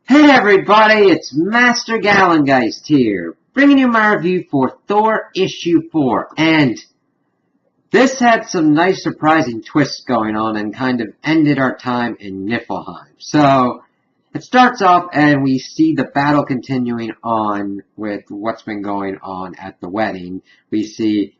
Hey everybody, it's Master Gallengeist here, bringing you my review for Thor issue 4, and this had some nice surprising twists going on and kind of ended our time in Niflheim. So, it starts off and we see the battle continuing on with what's been going on at the wedding. We see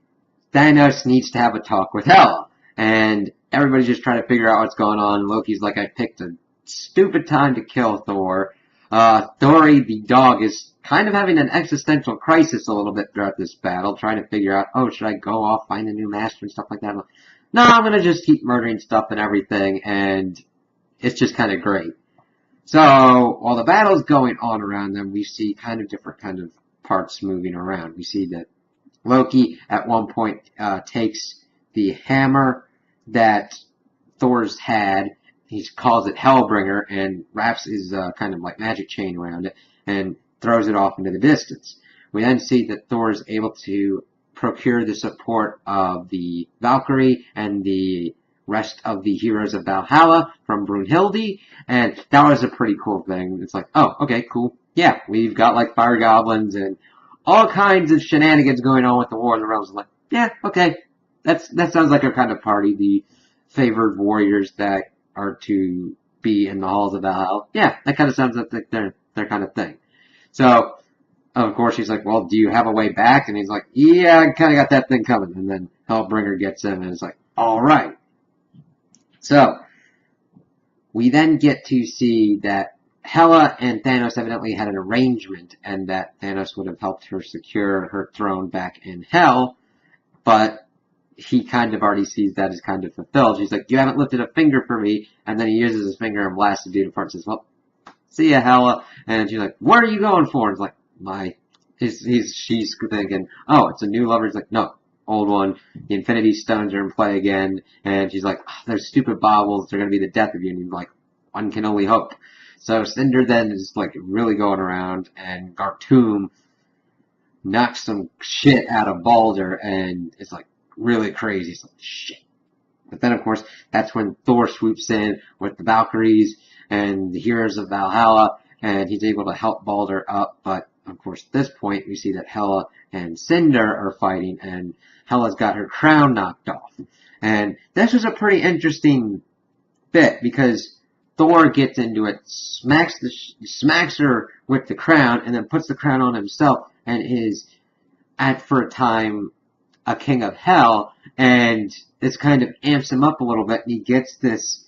Thanos needs to have a talk with Hela, and everybody's just trying to figure out what's going on. Loki's like, I picked a stupid time to kill Thor. Thori, the dog, is kind of having an existential crisis a little bit throughout this battle, trying to figure out, oh, should I go off, find a new master and stuff like that? No, I'm gonna just keep murdering stuff and everything, and it's just kind of great. So, while the battle's going on around them, we see kind of different kind of parts moving around. We see that Loki, at one point, takes the hammer that Thor's had. He calls it Hellbringer and wraps his kind of like magic chain around it and throws it off into the distance. We then see that Thor is able to procure the support of the Valkyrie and the rest of the heroes of Valhalla from Brunhilde, and that was a pretty cool thing. It's like, oh, okay, cool. Yeah, we've got like fire goblins and all kinds of shenanigans going on with the War of the Realms. I'm like, yeah, okay, that sounds like a kind of party. The favored warriors that are to be in the halls of Valhalla. Yeah, that kind of sounds like their kind of thing. So, of course, she's like, well, do you have a way back? And he's like, yeah, I kind of got that thing coming. And then Hellbringer gets him and it's like, all right. So, we then get to see that Hela and Thanos evidently had an arrangement and that Thanos would have helped her secure her throne back in Hell, but he kind of already sees that as kind of fulfilled. She's like, you haven't lifted a finger for me, and then he uses his finger and blasts the dude apart and says, well, see ya, Hela. And she's like, what are you going for? And it's like, she's thinking, oh, it's a new lover. He's like, no, old one. The Infinity Stones are in play again. And she's like, oh, those stupid baubles, they're going to be the death of you. And he's like, one can only hope. So Cinder then is like really going around, and Gartoom knocks some shit out of Balder, and it's like, really crazy. It's like, shit. But then, of course, that's when Thor swoops in with the Valkyries and the heroes of Valhalla, and he's able to help Balder up. But, of course, at this point, we see that Hela and Cinder are fighting, and Hela's got her crown knocked off. And this was a pretty interesting bit, because Thor gets into it, smacks her with the crown, and then puts the crown on himself, and is, for a time, a king of hell, and this kind of amps him up a little bit, and he gets this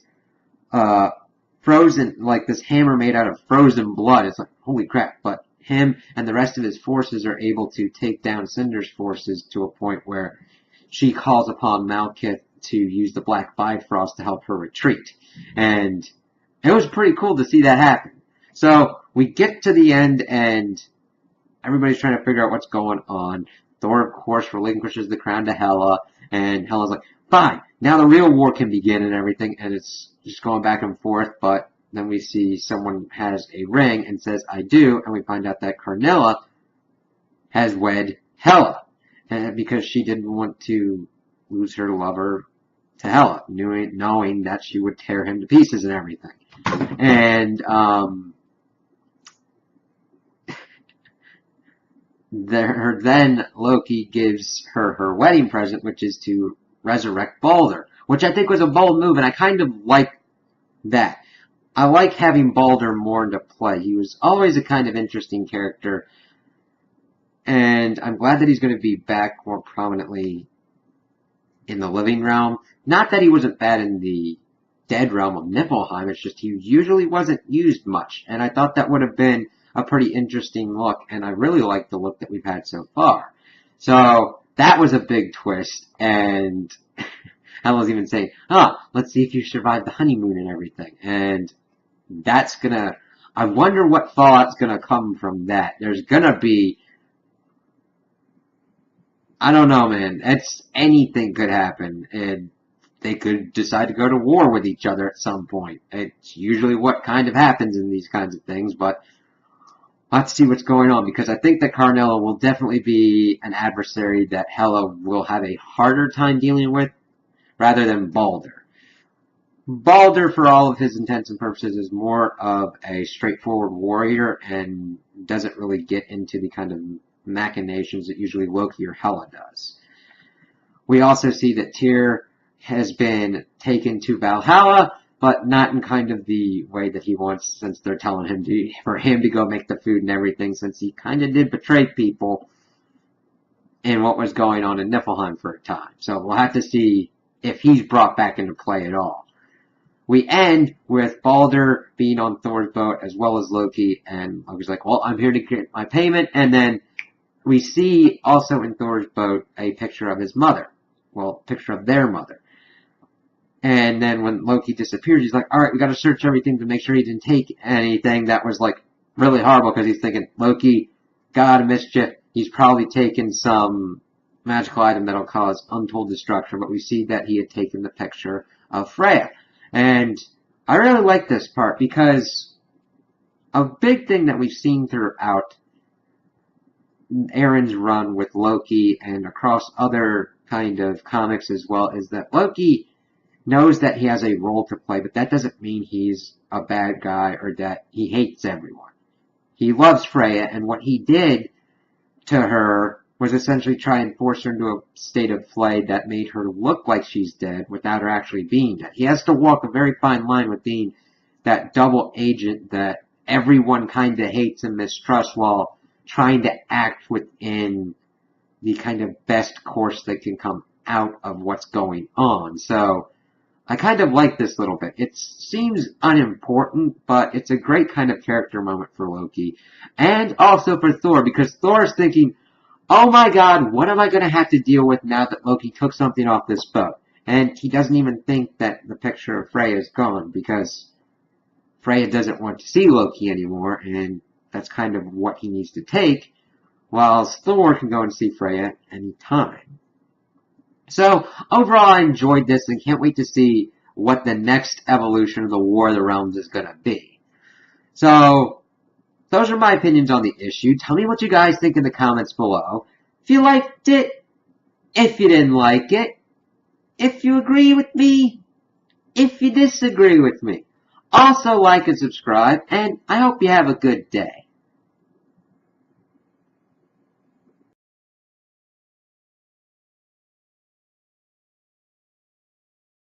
frozen, like this hammer made out of frozen blood. It's like, holy crap. But him and the rest of his forces are able to take down Cinder's forces to a point where she calls upon Malekith to use the Black Bifrost to help her retreat. And it was pretty cool to see that happen. So we get to the end, and everybody's trying to figure out what's going on. Thor, of course, relinquishes the crown to Hela, and Hela's like, fine, now the real war can begin and everything, and it's just going back and forth, but then we see someone has a ring and says, I do, and we find out that Carnilla has wed Hela, and because she didn't want to lose her lover to Hela, knowing that she would tear him to pieces and everything. And, then Loki gives her wedding present, which is to resurrect Balder, which I think was a bold move, and I kind of like that. I like having Balder more into play. He was always a kind of interesting character, and I'm glad that he's going to be back more prominently in the living realm. Not that he wasn't bad in the dead realm of Niflheim, it's just he usually wasn't used much, and I thought that would have been a pretty interesting look, and I really like the look that we've had so far. So, that was a big twist, and Hela's even saying, let's see if you survive the honeymoon and everything. And that's gonna, I wonder what fallout's gonna come from that. There's gonna be, I don't know, man, anything could happen, and they could decide to go to war with each other at some point. It's usually what kind of happens in these kinds of things, but let's see what's going on, because I think that Carnilla will definitely be an adversary that Hela will have a harder time dealing with, rather than Balder. Balder, for all of his intents and purposes, is more of a straightforward warrior and doesn't really get into the kind of machinations that usually Loki or Hela does. We also see that Tyr has been taken to Valhalla, but not in kind of the way that he wants, since they're telling him for him to go make the food and everything, since he kind of did betray people in what was going on in Niflheim for a time. So we'll have to see if he's brought back into play at all. We end with Balder being on Thor's boat as well as Loki, and Loki's like, well, I'm here to get my payment, and then we see also in Thor's boat a picture of his mother. Well, a picture of their mother. And then when Loki disappears, he's like, alright, we gotta search everything to make sure he didn't take anything. That was like really horrible because he's thinking, Loki got out of mischief. He's probably taken some magical item that'll cause untold destruction, but we see that he had taken the picture of Freya. And I really like this part because a big thing that we've seen throughout Aaron's run with Loki and across other kind of comics as well is that Loki knows that he has a role to play, but that doesn't mean he's a bad guy or that he hates everyone. He loves Freya, and what he did to her was essentially try and force her into a state of flight that made her look like she's dead without her actually being dead. He has to walk a very fine line with being that double agent that everyone kind of hates and mistrusts while trying to act within the kind of best course that can come out of what's going on. So I kind of like this little bit. It seems unimportant, but it's a great kind of character moment for Loki. And also for Thor, because Thor is thinking, oh my god, what am I going to have to deal with now that Loki took something off this boat? And he doesn't even think that the picture of Freya is gone, because Freya doesn't want to see Loki anymore, and that's kind of what he needs to take, whilst Thor can go and see Freya anytime. So, overall, I enjoyed this and can't wait to see what the next evolution of the War of the Realms is going to be. So, those are my opinions on the issue. Tell me what you guys think in the comments below. If you liked it, if you didn't like it, if you agree with me, if you disagree with me. Also like and subscribe, and I hope you have a good day.